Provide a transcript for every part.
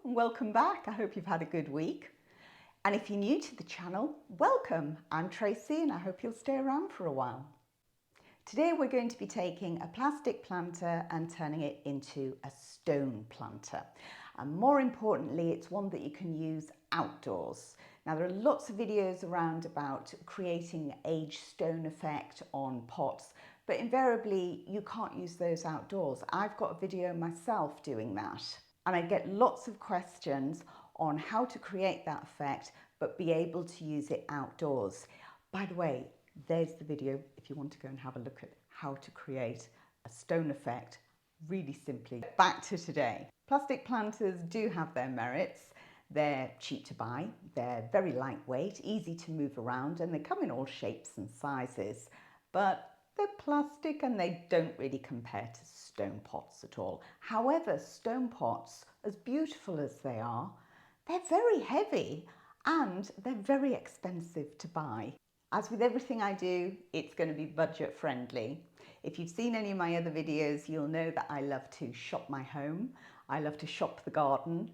and welcome back. I hope you've had a good week. And if you're new to the channel, welcome. I'm Tracy and I hope you'll stay around for a while. Today we're going to be taking a plastic planter and turning it into a stone planter. And more importantly, it's one that you can use outdoors. Now there are lots of videos around about creating aged stone effect on pots, but invariably you can't use those outdoors. I've got a video myself doing that. And I get lots of questions on how to create that effect, but be able to use it outdoors. By the way, there's the video if you want to go and have a look at how to create a stone effect really simply. Back to today. Plastic planters do have their merits. They're cheap to buy, they're very lightweight, easy to move around, and they come in all shapes and sizes. But they're plastic and they don't really compare to stone pots at all. However, stone pots, as beautiful as they are, they're very heavy and they're very expensive to buy. As with everything I do, it's going to be budget friendly. If you've seen any of my other videos, you'll know that I love to shop my home. I love to shop the garden.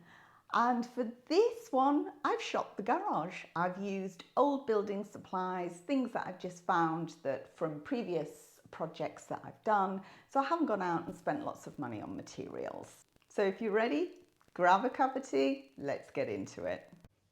And for this one, I've shopped the garage. I've used old building supplies, things that I've just found that from previous projects that I've done. So I haven't gone out and spent lots of money on materials. So if you're ready, grab a cup of tea, let's get into it.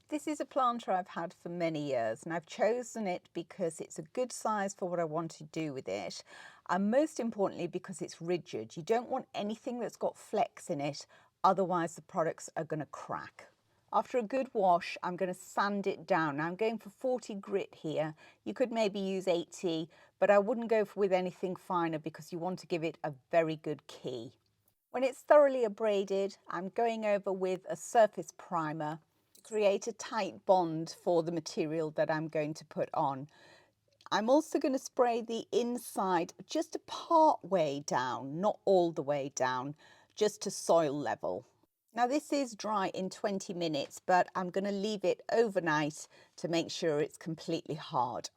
This is a planter I've had for many years and I've chosen it because it's a good size for what I want to do with it. And most importantly, because it's rigid. You don't want anything that's got flex in it, otherwise the products are going to crack. After a good wash, I'm going to sand it down. Now I'm going for 40 grit here. You could maybe use 80, but I wouldn't go with anything finer because you want to give it a very good key. When it's thoroughly abraded, I'm going over with a surface primer to create a tight bond for the material that I'm going to put on. I'm also going to spray the inside just a part way down, not all the way down, just to soil level. Now this is dry in 20 minutes, but I'm going to leave it overnight to make sure it's completely hard.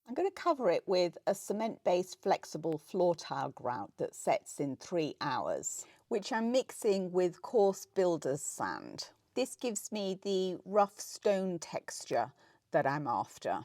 I'm going to cover it with a cement-based flexible floor tile grout that sets in 3 hours, which I'm mixing with coarse builder's sand. This gives me the rough stone texture that I'm after.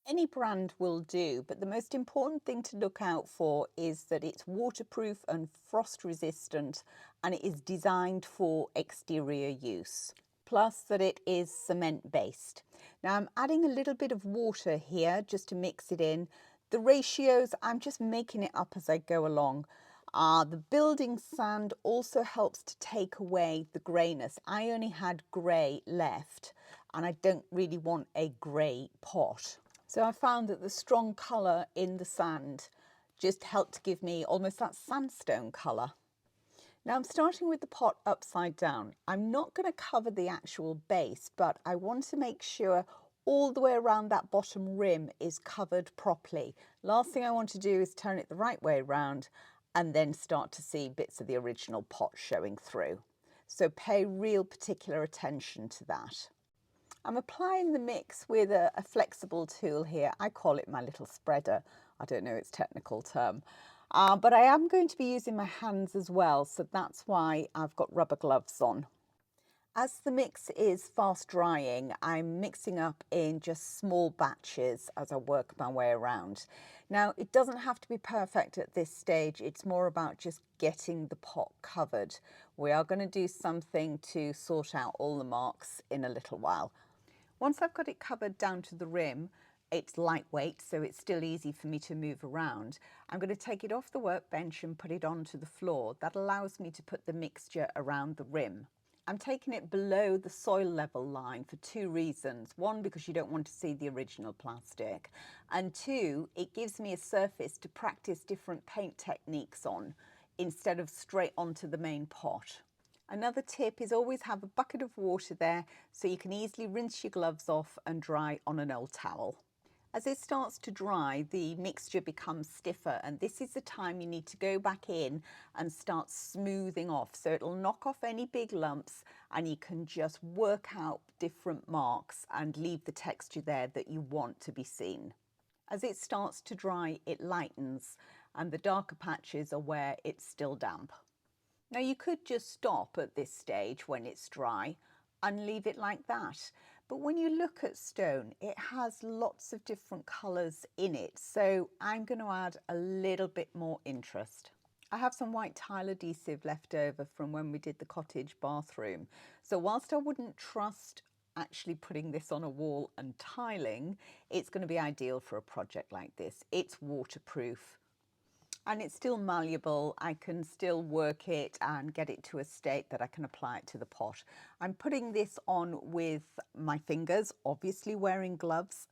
Any brand will do, but the most important thing to look out for is that it's waterproof and frost resistant and it is designed for exterior use. Plus that it is cement based. Now I'm adding a little bit of water here just to mix it in. The ratios, I'm just making it up as I go along. The building sand also helps to take away the greyness. I only had grey left and I don't really want a grey pot. So I found that the strong colour in the sand just helped to give me almost that sandstone colour. Now I'm starting with the pot upside down. I'm not going to cover the actual base, but I want to make sure all the way around that bottom rim is covered properly. Last thing I want to do is turn it the right way around and then start to see bits of the original pot showing through. So pay real particular attention to that. I'm applying the mix with a flexible tool here. I call it my little spreader. I don't know its technical term. But I am going to be using my hands as well, so that's why I've got rubber gloves on. As the mix is fast drying, I'm mixing up in just small batches as I work my way around. Now, it doesn't have to be perfect at this stage. It's more about just getting the pot covered. We are going to do something to sort out all the marks in a little while. Once I've got it covered down to the rim, it's lightweight, so it's still easy for me to move around. I'm going to take it off the workbench and put it onto the floor. That allows me to put the mixture around the rim. I'm taking it below the soil level line for 2 reasons. 1, because you don't want to see the original plastic. And 2, it gives me a surface to practice different paint techniques on instead of straight onto the main pot. Another tip is always have a bucket of water there so you can easily rinse your gloves off and dry on an old towel. As it starts to dry, the mixture becomes stiffer, and this is the time you need to go back in and start smoothing off. So it'll knock off any big lumps and you can just work out different marks and leave the texture there that you want to be seen. As it starts to dry, it lightens and the darker patches are where it's still damp. Now you could just stop at this stage when it's dry and leave it like that. But when you look at stone, it has lots of different colours in it. So I'm going to add a little bit more interest. I have some white tile adhesive left over from when we did the cottage bathroom. So whilst I wouldn't trust actually putting this on a wall and tiling, it's going to be ideal for a project like this. It's waterproof. And it's still malleable. I can still work it and get it to a state that I can apply it to the pot. I'm putting this on with my fingers, obviously wearing gloves,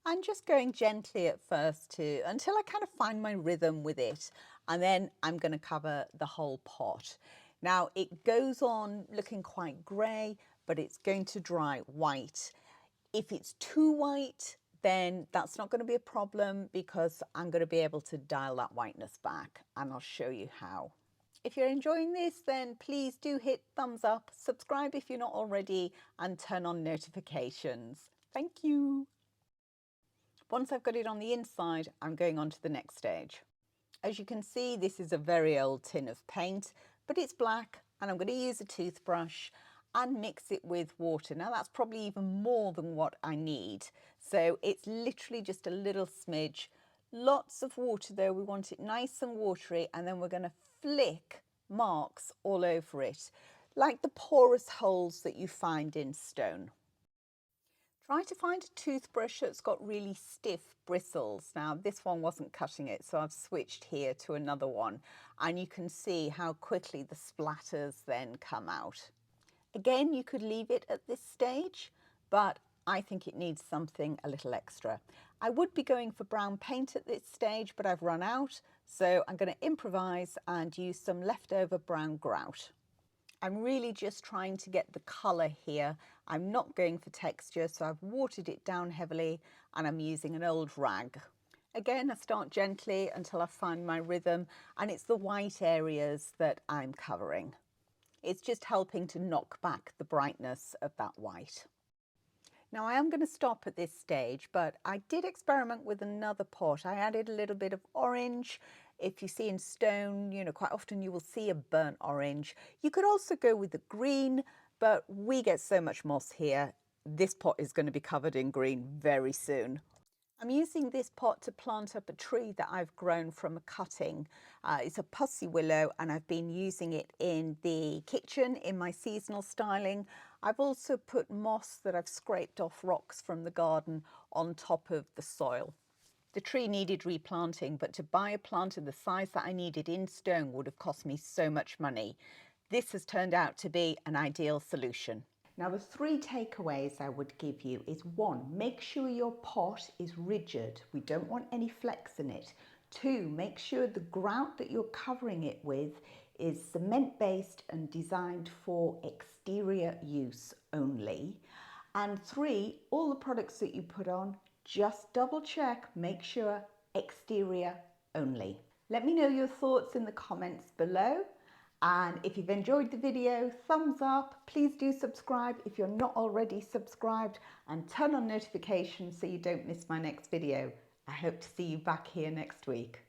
and just going gently at first until I kind of find my rhythm with it. And then I'm going to cover the whole pot. Now it goes on looking quite grey, but it's going to dry white. If it's too white, then that's not going to be a problem because I'm going to be able to dial that whiteness back, and I'll show you how. If you're enjoying this, then please do hit thumbs up, subscribe if you're not already, and turn on notifications. Thank you. Once I've got it on the inside, I'm going on to the next stage. As you can see, this is a very old tin of paint, but it's black, and I'm going to use a toothbrush and mix it with water. Now that's probably even more than what I need. So it's literally just a little smidge. Lots of water though, we want it nice and watery, and then we're going to flick marks all over it, like the porous holes that you find in stone. Try to find a toothbrush that's got really stiff bristles. Now this one wasn't cutting it, so I've switched here to another one, and you can see how quickly the splatters then come out. Again, you could leave it at this stage, but I think it needs something a little extra. I would be going for brown paint at this stage, but I've run out, so I'm going to improvise and use some leftover brown grout. I'm really just trying to get the colour here. I'm not going for texture, so I've watered it down heavily, and I'm using an old rag. Again, I start gently until I find my rhythm, and it's the white areas that I'm covering. It's just helping to knock back the brightness of that white. Now I am going to stop at this stage, but I did experiment with another pot. I added a little bit of orange. If you see in stone, you know, quite often you will see a burnt orange. You could also go with the green, but we get so much moss here. This pot is going to be covered in green very soon. I'm using this pot to plant up a tree that I've grown from a cutting. It's a pussy willow, and I've been using it in the kitchen in my seasonal styling. I've also put moss that I've scraped off rocks from the garden on top of the soil. The tree needed replanting, but to buy a plant of the size that I needed in stone would have cost me so much money. This has turned out to be an ideal solution. Now the 3 takeaways I would give you is 1, make sure your pot is rigid. We don't want any flex in it. 2, make sure the grout that you're covering it with is cement based and designed for exterior use only. And 3, all the products that you put on, just double check, make sure exterior only. Let me know your thoughts in the comments below. And if you've enjoyed the video, thumbs up. Please do subscribe if you're not already subscribed, and turn on notifications so you don't miss my next video. I hope to see you back here next week.